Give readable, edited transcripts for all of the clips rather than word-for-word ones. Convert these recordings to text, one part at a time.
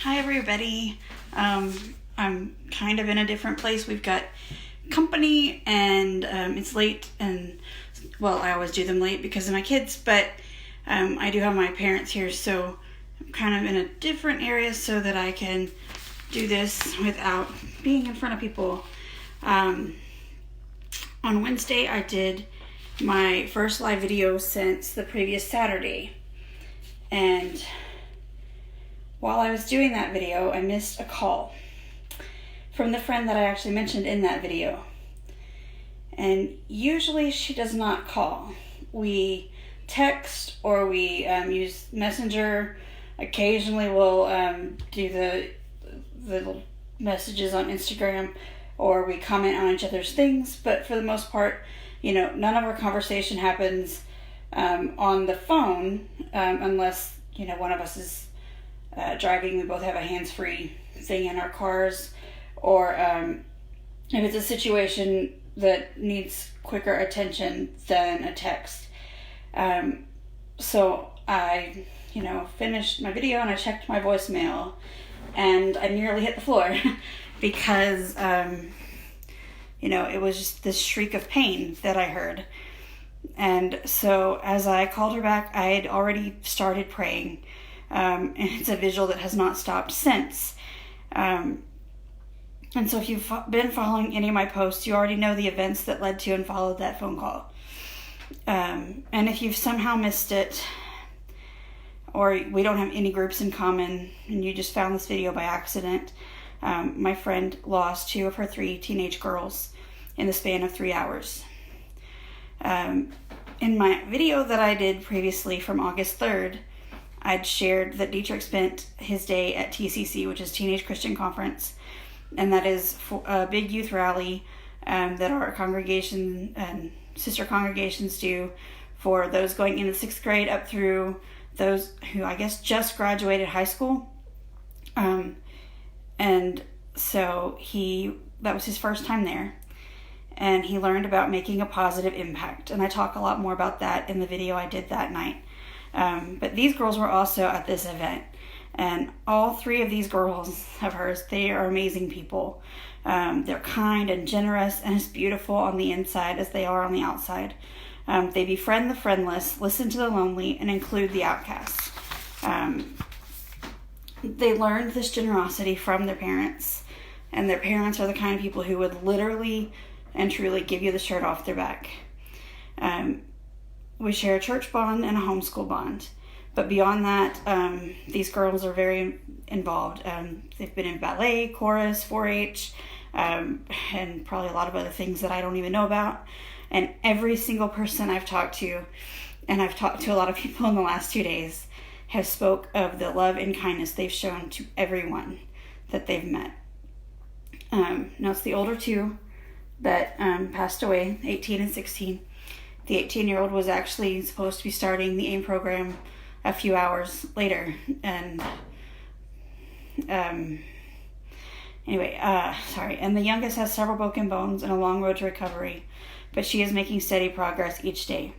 Hi everybody. I'm kind of in a different place. We've got company and it's late and well, I always do them late because of my kids, but I do have my parents here, so I'm kind of in a different area so that I can do this without being in front of people. On Wednesday I did my first live video since the previous Saturday, and while I was doing that video, I missed a call from the friend that I actually mentioned in that video. And usually she does not call. We text or we use Messenger. Occasionally we'll do the little messages on Instagram, or we comment on each other's things. But for the most part, none of our conversation happens on the phone unless, one of us is driving. We both have a hands-free thing in our cars, or if it's a situation that needs quicker attention than a text. So I, finished my video and I checked my voicemail, and I nearly hit the floor because, it was just this shriek of pain that I heard. And so as I called her back, I had already started praying. And it's a visual that has not stopped since. And so if you've been following any of my posts, you already know the events that led to and followed that phone call. And if you've somehow missed it, or we don't have any groups in common, and you just found this video by accident, my friend lost 2 of her 3 teenage girls in the span of 3 hours. In my video that I did previously from August 3rd, I'd shared that Dietrich spent his day at TCC, which is Teenage Christian Conference, and that is a big youth rally that our congregation and sister congregations do for those going into 6th grade up through those who I guess just graduated high school. And so that was his first time there, and he learned about making a positive impact. And I talk a lot more about that in the video I did that night. But these girls were also at this event, and all 3 of these girls of hers, they are amazing people. They're kind and generous and as beautiful on the inside as they are on the outside. They befriend the friendless, listen to the lonely, and include the outcasts. They learned this generosity from their parents, and their parents are the kind of people who would literally and truly give you the shirt off their back. We share a church bond and a homeschool bond. But beyond that, these girls are very involved. They've been in ballet, chorus, 4-H, and probably a lot of other things that I don't even know about. And every single person I've talked to, and I've talked to a lot of people in the last 2 days, have spoke of the love and kindness they've shown to everyone that they've met. Now it's the older 2 that passed away, 18 and 16. The 18-year-old was actually supposed to be starting the AIM program a few hours later. And And the youngest has several broken bones and a long road to recovery, but she is making steady progress each day.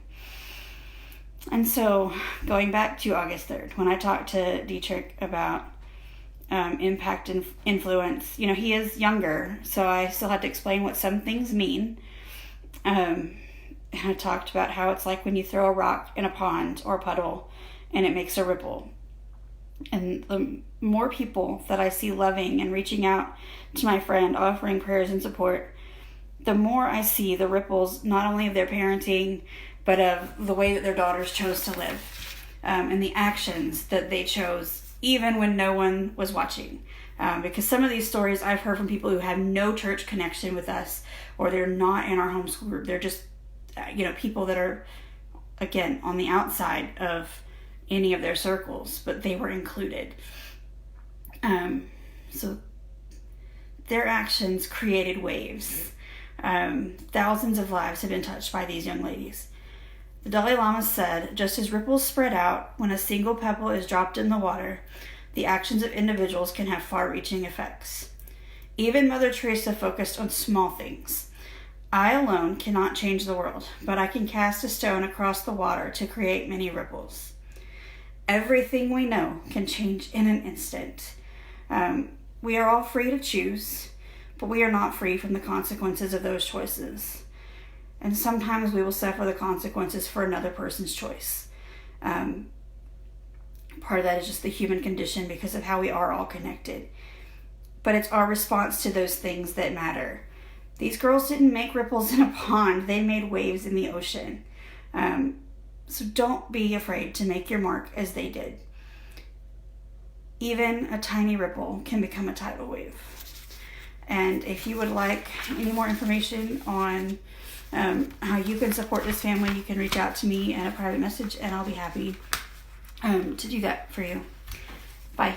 And so, going back to August 3rd, when I talked to Dietrich about impact and influence, he is younger, so I still had to explain what some things mean. And I talked about how it's like when you throw a rock in a pond or a puddle and it makes a ripple. And the more people that I see loving and reaching out to my friend, offering prayers and support, the more I see the ripples, not only of their parenting, but of the way that their daughters chose to live, and the actions that they chose, even when no one was watching. Because some of these stories I've heard from people who have no church connection with us, or they're not in our homeschool group. They're just, people that are, again, on the outside of any of their circles, but they were included. So their actions created waves. Thousands of lives have been touched by these young ladies. The Dalai Lama said, just as ripples spread out when a single pebble is dropped in the water, the actions of individuals can have far-reaching effects. Even Mother Teresa focused on small things. I alone cannot change the world, but I can cast a stone across the water to create many ripples. Everything we know can change in an instant. We are all free to choose, but we are not free from the consequences of those choices. And sometimes we will suffer the consequences for another person's choice. Part of that is just the human condition because of how we are all connected. But it's our response to those things that matter. These girls didn't make ripples in a pond. They made waves in the ocean. So don't be afraid to make your mark as they did. Even a tiny ripple can become a tidal wave. And if you would like any more information on how you can support this family, you can reach out to me in a private message, and I'll be happy to do that for you. Bye.